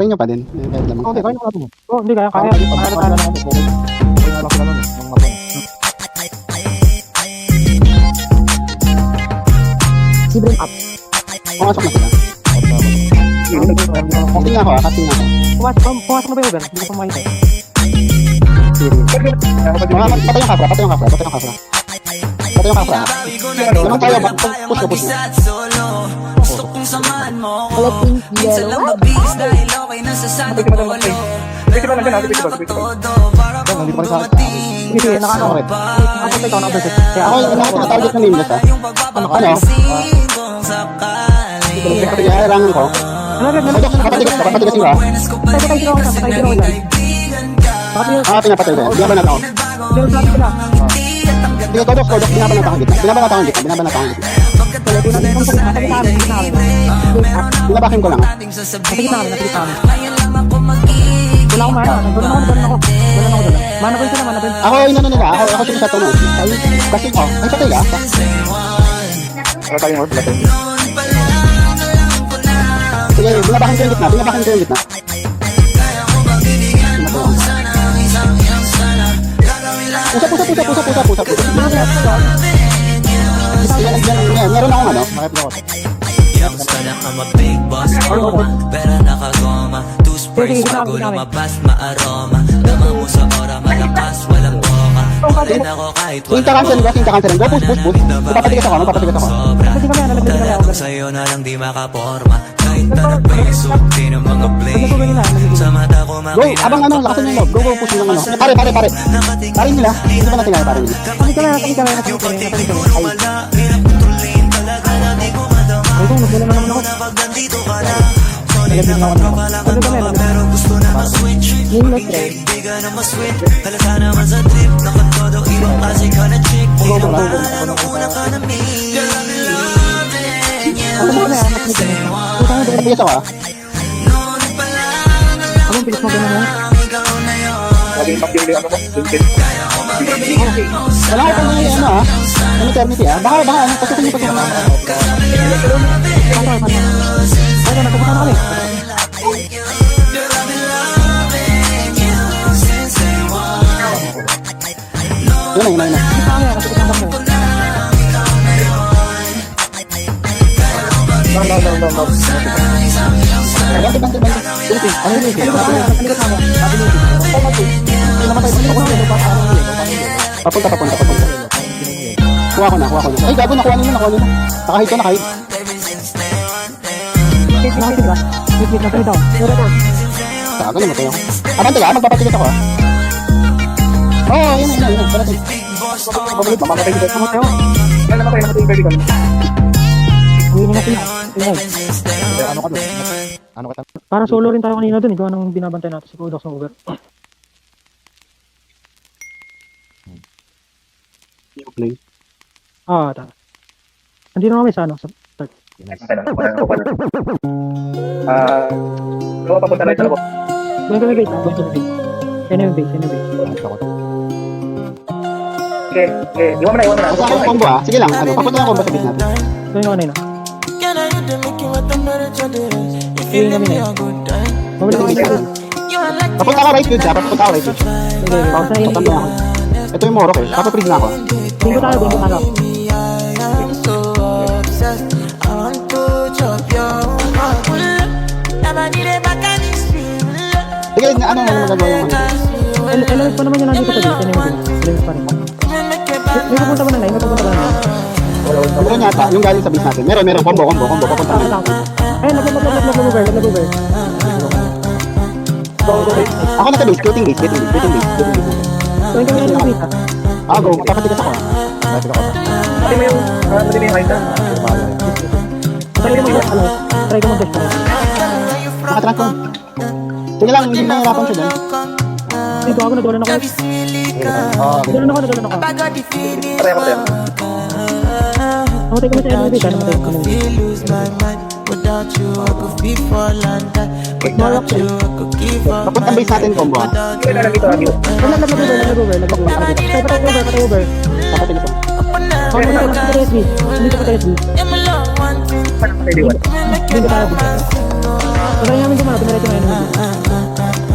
Try nyo pa din. Kahit lamang. Okay, kaya natin. Oh, hindi kaya. Kaya Kaya lang sila nun eh. Nung mapon. si bring up. Pumasok na sila. Kasing nga ako kasing nga ako. Pumasok na ba yung Hindi ko pa makita. Patay yung kapra. Patay yung kapra. Lamang tayo. Push ko. Gusto kong samahan mo ako. Minsan lang mabis dahil okay na sa sana polo. Pero nakatodo para kung dumating Sige, ka sa okay. bahay. Ako na-budget. Kaya Ako yung target na nameless ah. Yung pagpapapansin kung sakali Kailangan ko. Kapatigas nyo ah. Buenas ko pa rin kasi naging kaibigan ka. Pinapatay ko yan. Binabanat ako. Hindi ko kodok. Binabanat ako gitna. Binabakin ko lang. Ngayon lang ako magiging wala akong mana. Mana ko sila, mana ko. Ako yung ano nila. Ako sila sa tunog. Kasi ko. Ay patay ka. Wala tayong horse. Sige, binabakin ko yung gitna. Pusap. Meron akong ano. Yung sana ka ma-big boss pero nakagoma. Toothbrush bago lumabas maaroma. Dama mo sa ora malakas walang boka. Din ako kahit Yung cancel ko. Go push. Magpapatigas ako. Tara kung sa'yo na lang di makaporma. Kahit na nagpeso di ng mga play. Sa mata ko Go, abang ano, lakasan yung loob. Go, push yung ano. Pare. Pare nila. Hindi ba natin kaya pare nila? yung pati ko wala. Hirap kontrolin talaga na di ko madama. Na pag nandito ka na solid na magkapalakad pero gusto na ma-switch. Kaibigan na ma-switch. Talaga naman sa trip. Nakatodo ibang klase ka na chick. Pinapala nung una ka na me. Girl, I'm loving you. Pagpatigas ako ah. Noon pa lang alam ko na ikaw na yun. Laging pakyung ano mo. Kaya ko mabibigyan mo sa Wala ko pang ano ah. Ano eternity ah. Baka ano. Pasukin niyo pa. Yun na. Papunta. Kuha ko na. Ay, gago, nakuha nila. Nakahid. Gago, namatay ako. Abante ka, magpapatigas ako ah. Oo, yun. Parating. Pabalik, mamamatay dito. Kaya naman kayo namatay yung baby ko. Ano ka doon? Ano ka doon? Para solo rin tayo kanina dun. Ikaw anong binabantay natin si Kodox ng Uber. Play. Tama. Nandito na kami sa start. Papunta na ito ako. Going to the gate. Sino yung base? Okay, iwan mo na. Basta akong combo ah. Sige lang, ano, papunta na combo sa base natin. Going ko kanina. Can I do the making what I'm better to do? You Sige feel kami me na. a good time. Mabalik ko kanina. You are like Papunta ka right good ah. Sige. Pausa na yun. Papunta ako. Ito yung Morok eh. Papaprig na ako. Bingo tayo. me, I am so obsessed. I want to chop your heart. Never need a back and it's real. Sige, ano magagawa yung ano. Element pa naman yung nandito sa base. Sino yung base? Element pa rin. May pupunta ba na line? Meron yata, yung galing sa base natin. Meron. Combo. Papunta na. Ayun, nag-over. Ako na sa base. Getting base. Going kami na nakita. Go. Papatigas ako ah. Pati mo yung height na. Try ko mag-dash. Nakatrack ko. Sige lang, hindi nahihirapan siya dyan. Dito ako, nagdawalan ako. Nagdawalan ako. Pare ako tayo. Namatay kami sa elevator. Namatay kami. Without you, I could be for land. Without you, I could give up. Papuntang base natin combo ah. Kaya na lang dito. Nag-over. Patay over. Papatigas ako. Patay SB. Hindi ko patay SB. I'm a long one. Pwede iwan. Hindi ko tayo. Pagkain namin kumana, pinalit yung enemy.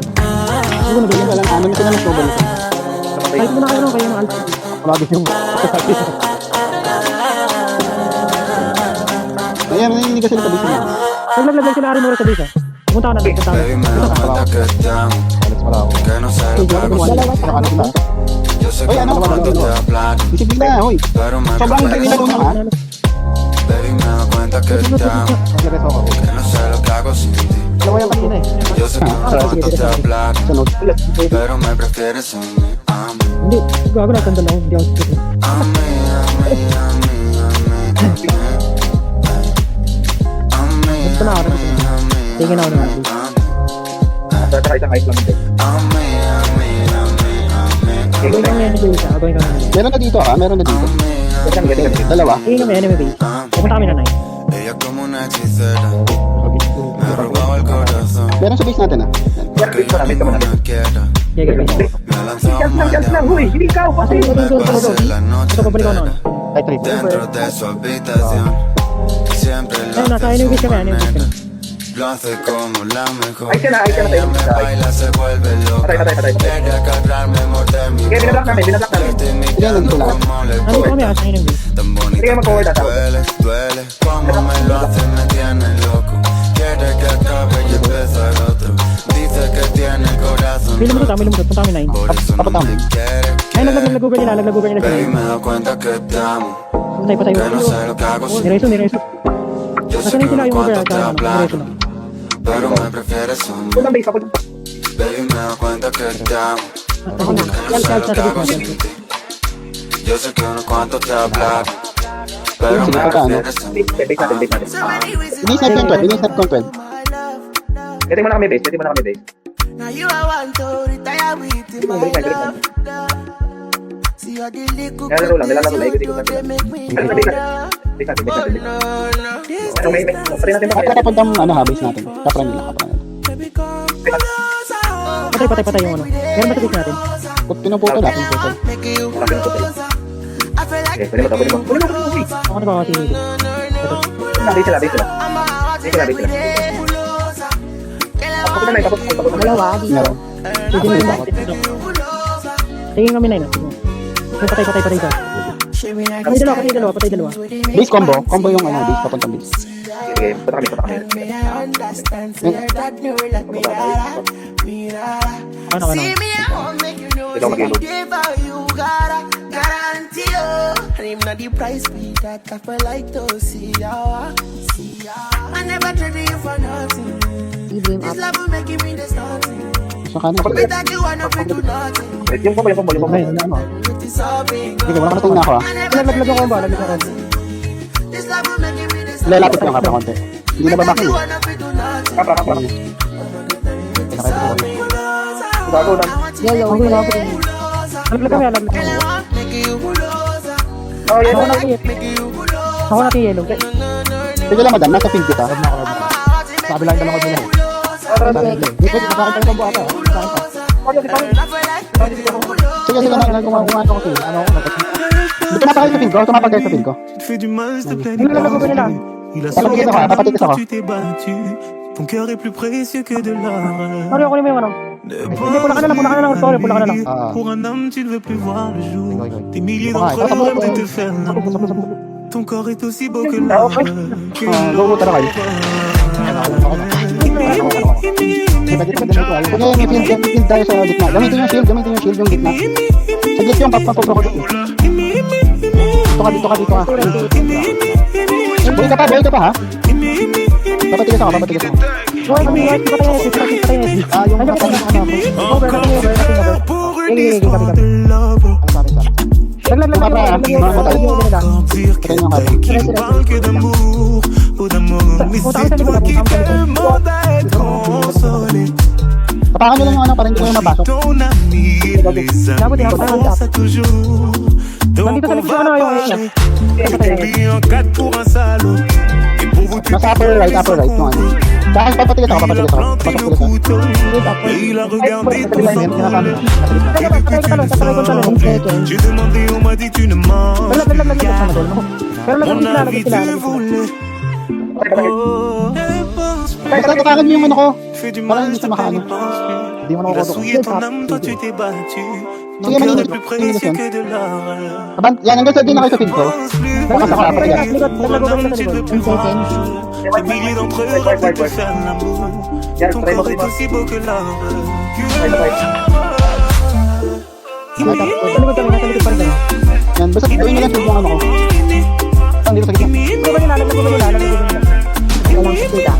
Wala lang, ano na sila nag-cover nito? Kahit mo na kayo ng alpha. Grabe yung... Ayan, nanginginig kasi sa bisa niya. Naglaglag sila Arimura sa base. Pumunta ka na doon. Punta ka Baby, me da cuenta que te amo, Alex, wala ako. que no sé lo que hago sin ti. Ano sila? Yo sé Oye, que ano, no cuento te aplaudo, Disipin na, hoy. pero me Sobrang prefiero hindi na sin ha? ti. Baby, me da cuenta que te amo, Nag-reso ako. que no sé lo que hago sin ti. Dalawa yung kanina eh. Yo sé que no cuento te aplaudo, Sunod. pero me prefieres sin mí. Ame, Hindi, gago na itong dalawa. Hindi ako sige. ame, ame, ame, ame, ame, Ito na ako. Tingin ako naman. Saka isang ice lang din. ame, ame, ame, ame, Gawin kami enemy base. Gawin kami enemy base. Meron na dito, meron na dito. Ganyan. Dalawa. Tingin kami enemy base. Pupunta kami na 9. ella como una hechicera, me robaba el corazón. Meron sa base natin, ha? Meet ka muna. Como una quiera, Sige, sige. me lanzaba Chance lang, huy! Hindi ikaw! Kasi! pasé la noche Ito, pabalik ako na. Ay, trip. dentro de su habitación. Siempre lo Ayun, nasa hace enemy su base kami, enemy base manera. kami. Lo hace como la mejor. Ay, siya na Ella tayo. me baila, se vuelve loca. Patay. Quiere agarrarme, morder mi Sige, binablock namin. Estoy Ilan imitando nandito lahat? como le Ano kami corta. sa enemy base? Tan bonita Sige, mag-forward que ata. duele, duele. Como me lo hace, me tiene loco. Quiere que acabe y empezar otro. Dice que tiene el corazón May lumutot ah, may roto. lumutot. Punta kami 9. Por eso no Tapos me quiere, Ay, quiere. naglag-over nila. Naglag-over nila sa Baby, 9. me da cuenta que te amo, Patay. que no sé lo que hago sin ti. Nireso. Yo sé Nasaan que sila no yung over cuento at te nireso aplaudo, lang. pero me prefieres a mí. Unang base ako. Baby, me da cuenta que te amo, Ako na. que no sé lo que hago sin ti. Yo sé que no cuento te aplaudo, pero me prefieres a mí. Base natin, base natin. Inisip ko yung 12, inisip ko yung 12. Pwede mo na kami base, pwede mo na kami base. Now you I want to retire with in my Balik na. love. See how the little Nilalaro lang, nilalaro lang. they Ikot-ikot natin. make me Base natin, base natin, base natin. Ano, may, pati natin At ba? nakapuntang, base natin. Kapran nila. baby come closer. Patay yung ano. Meron ba sa base natin? Kung pinuputo natin, puto. Make you Marami ng puto. closer. I feel like Okay, pwede mo to, pwede mo. Pwede mo, pwede mo. Ako na ba kasi hindi? Base sila, base sila. I'm a heart Base sila, base sila. closer. Girl, I Tapos na may, tapos na. Dalawa. Meron. Pwede na yun. Tingin kami 9. Patay ka. She be like Patay dalawa. Base combo. Combo yung base papuntang base. Sige, punta kami, punta kami. me I understand. Say that you like me that. Ano. See me, I won't make you know. Ikaw mag-inom. Give her you gotta guarantee you. And if not the price be that I feel like to see ya. I never traded you for nothing. This love will make you mean there's nothing. So, kanan. Without you, I know we do nothing. Yung combo, yung combo, yung combo. It is all big. Sige, wala ka natin na ako, ha? I never Laglag ako ba? Laglag ako. This love will make you mean there's nothing. Lalapit lang kapra konti. Hindi na babaki. You, I know we do nothing. Kapra. It is all big. Bago na. Ako na ako. Laglag kami. Girl, I want make you closer. Oh, yan. Ako na yellow. Make you closer. Ako na yellow. Sige lang, madam. Nasa field kita. Sabi lang dalawa ko nila. Hindi pwede kapakita yung combo ata. Sige, gumawa ako kasi. Hindi tumapakay sa field ko. Tumapakay sa field ko. Fais du mal, s'il te plaît, Hindi lalago ko nila. Il a Papatigil sauvé ako, ta papatigil vie ako. quand tu t'es battu. Ton cœur est plus précieux que de l'or. Sorry, ako na yung ano. Hindi, pula ka na lang. Sorry, pula ka na lang. Pour un homme, tu ne veux plus voir le jour. Des milliers Ouais, d'entre ça, eux ça, rêvent de ça, te faire l'amour. Ton corps est aussi beau que Ah, l'or. okay. Go tara kayo. Kung may field tayo sa gitna. Gamitin yung shield yung gitna. Saglit yung papapapro ko dito. Dito ka. Buhay ka pa ha? Papatigas ako. Sorry, kami yung patay na. Yung kapag Over. Pour une Gigi, histoire gabi. de love. Laglag. Dire que t'es qui ne parle que d'amour ou d'amour. Mais c'est toi qui demande à être consolé. Tapakan nyo lang yung para hindi ko yung mabasok. Ton ami et les amis font ça toujours. Donc Nandito sa on likod va yung pas area. Oublie un 4 pour un salaud. Et pour vous tu Nasa upper right yung ano. Tsaka papatigas ako. Il a Pasok planté le tigas ako. couteau et il a regardé ton Ayun, sang. kinakami. J'ai demandé, on m'a dit tu ne mens. Pero Mon nagkakilala avis, sila. tu voulais. Oh, Basta tatakan mo yung ano ko. fais du Parang mal, hindi je siya makaano. pense. Hindi mo Il a nakukuha. souillé ton âme, toi tu t'es battu. Mon Sige, cœur manigit. est plus Manigit précieux yan. que de l'or. Yan, hanggang sa din na kayo sa feed ko. Pense plus. Bukas ako, apat yan. Likod, naglago kami sa likod. Des milliers d'entre eux rêvent de faire l'amour. Ton corps est aussi beau que l'or. Sa likod kami, nasa likod pa rin kami. Yan, basta gawin nyo lang feed yung ano ko. Dito sa gitna. Ano ba nila? Naglago ba nila? Walang sila.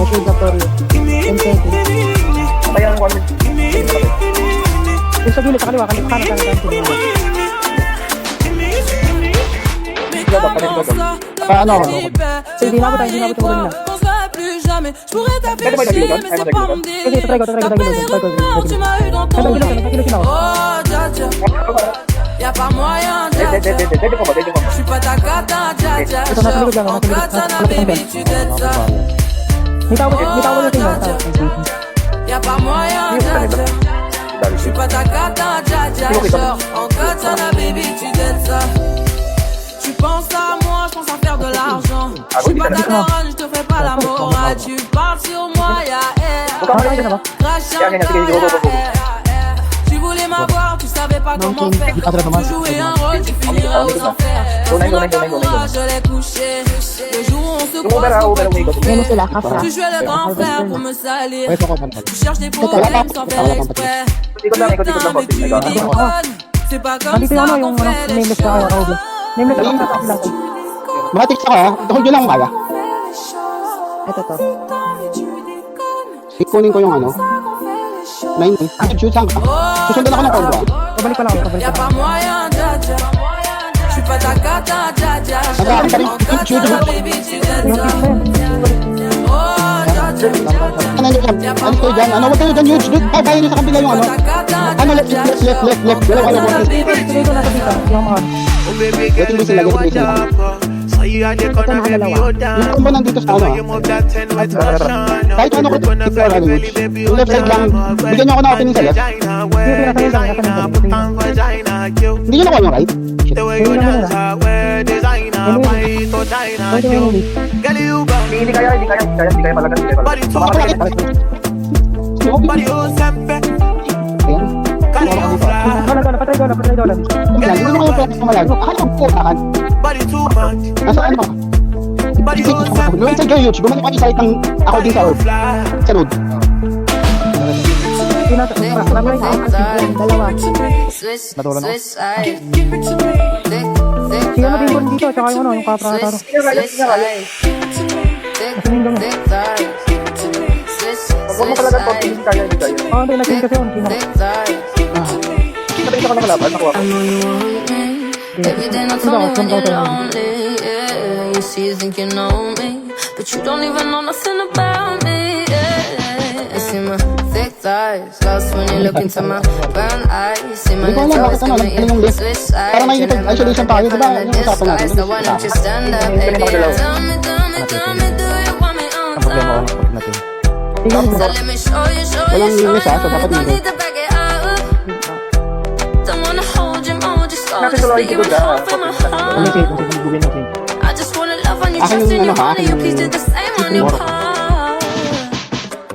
Accusatory. 10 seconds. Kaya ang one. Yung sa gilid, sa kaliwa, kanan. Paano ako? Sige, hindi na tayo nila. Pwede ba nagilid doon? Ay, magilid doon? Sige, try ko. Ay, nagkilid sila ako. Y'a pas moyen, Dede ko ba? je suis pas ta cata, dja dja. Ito, nasa likod lang, En nasa likod. katana, Nasa likod baby, lang. tu t'aides ça. May tawag yung tingnan. Y'a pas moyen, dja dja. Je suis pas ta cata, dja dja. En katana, baby, tu t'aides ça. Tu penses à moi, je pense à faire de l'argent. Je suis pas ta daronne, je te fais pas la morale. Tu parles sur moi, y'a air. Crash un air. Tu voulais m'avoir, tu savais pas comment faire. Tu jouais un rôle, tu finiras aux enfers. Dans son moi, je l'ai couché. Le jour où on se croise, faut pas tout faire. Tu jouais le grand frère pour me salir. Pwede ako man. Tu cherches des problèmes sans faire exprès. Putain, mais tu déconnes. C'est pas comme Nandito ça yung qu'on fait les nameless na kaya, Robin. Nameless na kaya, sila. Mga tips ako ha. Hold nyo lang kaya. Ito to. Ikunin ko yung ano. 9. Shoot saan ka? Susundan ako ng call ha. Pabalik pa lang ako. Y'a pas moyen, dja dja. Je suis pas ta cata, dja dja. Nag-aaral ka rin. En katana, baby, tu t'aides Yung ça. kiss na yun. Oh, dja dja. Ano nyo dyan? Ano kayo dyan? Ano? Huwag kayo dyan huge dude. Babayin nyo sa kabila yung ano. Ano left. Dalawa na mo. Sige ko nasa dito. Yung mga. Oh baby Waiting girl, list nila, waiting list nila. so you are the gonna baby you Yung down. combo nandito sa ano You move that 10 with passion. Kahit ano ko You gonna dito feel ano the huge. belly baby Yung left side lang. Bigyan nyo ako ng opening sa left. vagina, wear designer, put on vagina, you. Hindi nyo nakuha yung right? Shit. The way you dance, I wear designer, my to China, Pwede you. yung ulit. Girl, you got me. Hindi kaya palagan. Body too Bakit? bad, body you sempe. Ayan. Girl, you fly, Patay ko na. Yan, hindi nyo kayo pwede kumalago. Akala ko po akan. body too bad, Nasa ano? body you sempe. Yung inside kayo huge. Bumalik kayo sa itang according sa road. Fly. Sa road. Dalawa. Sige mo din mo dito. Tsaka yung ano, yung kapra-taro. Huwag mo talaga po, hindi kaya. Hindi, nag-game kasi yun. Kapag ako nakalaban, nakuha ko. Every day not only when you're lonely, yeah. You see, you think you know me, but you don't even know nothing about me, yeah. You see my thick thighs, lost when you look into my brown eyes. See my Hindi ko alam bakit toes ano, coming ano yung in, lift. switch sides. Parang may You never know isolation the tayo, diba? color Yung usapan natin. disguise. So why don't you stand up, baby? Tell me, do you want me on top? So let me show you, Walang linis ha, so dapat don't hindi. need to back it up. Don't wanna hold you more, just go, Natin just tuloy be dito my heart for my heart. I just wanna love on you, Akin trust yung in you, ano, honey. You akin please do yung- the same on your part.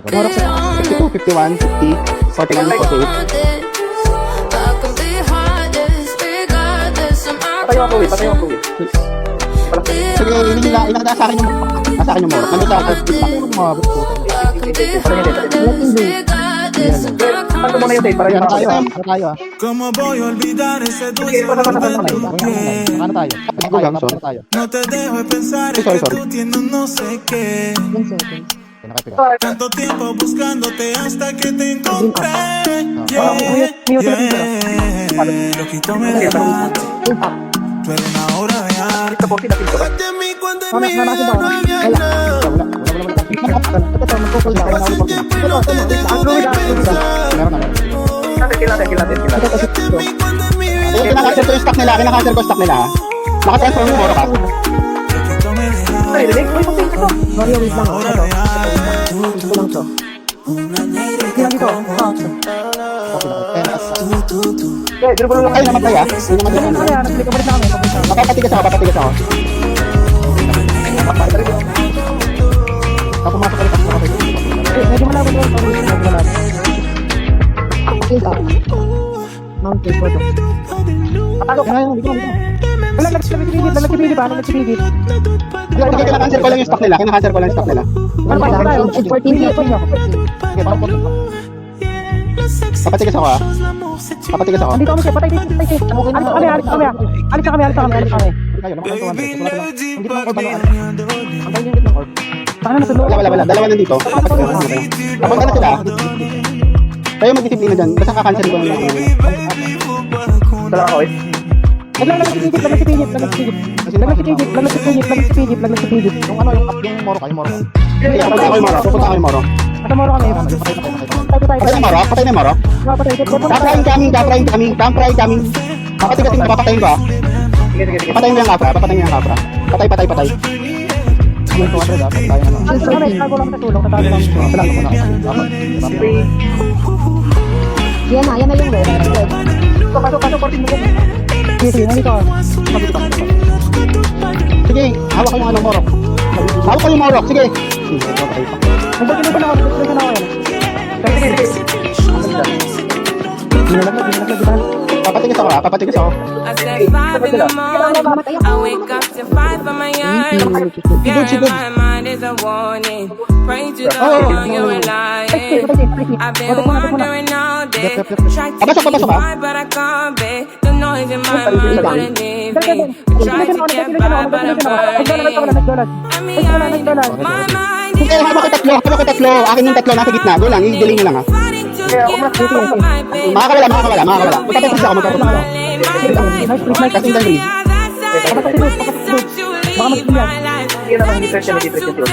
Morok sa 52, 51, 50, 41, 48. Patay ako, patay ako. Sige, hindi nila, nasa akin yung morok. Nandito sa akin. Tanto mo na yung tape para yung Ano tayo ha? Ano tayo ha? ¿Cómo voy a olvidar ese dulce Sige, olor de tu Ano piel? tayo? Ano tayo? No te dejo de pensar Sí, sorry, que sorry. tú tienes un no sé qué. Tanto tiempo buscándote hasta que te encontré. Loquito me dejaste. Tú eres una obra de arte. Ito po, pinapin ko ba? Vete a mí cuando en Wala, mi wala, vida no había nada. Hace tiempo y no te dejo de pensar. Kill natin. Vete a mí cuando en mi vida Kinakancel ko yung stock nila. Kinakancel ko yung stock nila ha. Nakatransfer yung morok ha. Loquito me Ay, dejaste. dinig. Uy, pagpinto to. Mario, wait lang. Ito. Ito lang to. Ito lang dito. Okay, dito ko lang Ay, namatay ah. Ay, namatay. Ano kaya? Nagbalik na kami. Papatigas ako, papatigas ako. Ako pumasok ulit ako. Medyo malabo doon. Medyo malabo. Mountain photo. Ayun, dito. Lalaglag si Pili ba? Lalaglag si Pili. Kinakancel ko lang yung stock nila. Kinakancel ko lang yung stock nila. Ano ba tayo? 14 minutes niyo. Papatigas ako ah. Papatigas ako. Andito kami siya. Patay. Alis na kami. Alis na kami. Kayo, naman ito. Hindi ko lang orb ano. Ang tayo yung ng orb. Paano natulog? Wala. Dalawa nandito. Kapag ano sila, kayo mag-disciplina dyan. Basta kakancel ko lang. Dala ako eh. Lalaglag si Pili. Yung ano, yung moro ka, yung moro. Hindi, pupunta ako yung moro. Pupunta ako yung moro. Ito moro kami. Patay na yung moro? Patay na yung moro? Kapra incoming. Papatigasin ko, papatayin ko ah. Sige. Patayin mo yung kapra. Patay. Yung 200 ah. Tayo na. Ito kami. Tago lang sa tulong. Tatago lang. Salamat po na. Yan na yung red. Pasok, 14 mo. Sige, nandito. Sige, hawak ko yung anong moro. Hawak ko yung moro, sige. Nagpagkinig ko na ako. Nilalaglag, di ba? Papatigas ako. I said 5 in the morning, I wake up to 5 on my yard. Yeah, my mind is a warning. Pray to the Lord, you're relying. I've been wandering all day, trying to Pasok be ka. quiet, but I can't bear the noise in my mind wouldn't leave me. Try to get by, but I'm burning. I mean, my mind Sige, hawak ko tatlo. Akin yung tatlo, nasa gitna. Go lang, i-delay nyo lang ah. fighting to get out my bed. Makakawala. Magpapagpapis ako. Kasing dali. Sige naman, hindi pressure yung siguro.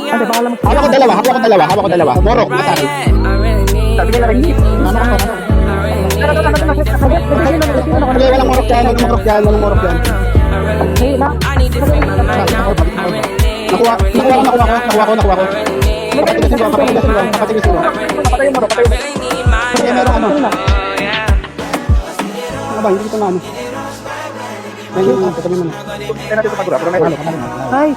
Hawak ko dalawa. Moro, nasa akin. Sabi nila rin, Sige, walang morok dyan. Nakuha ko. Papatigasin ko. patay mo. Sige, meron ano. Ano ba, hindi ko na ano. Ayun, katabi mo na. Kaya natin ito magura, pero may ano. Ay,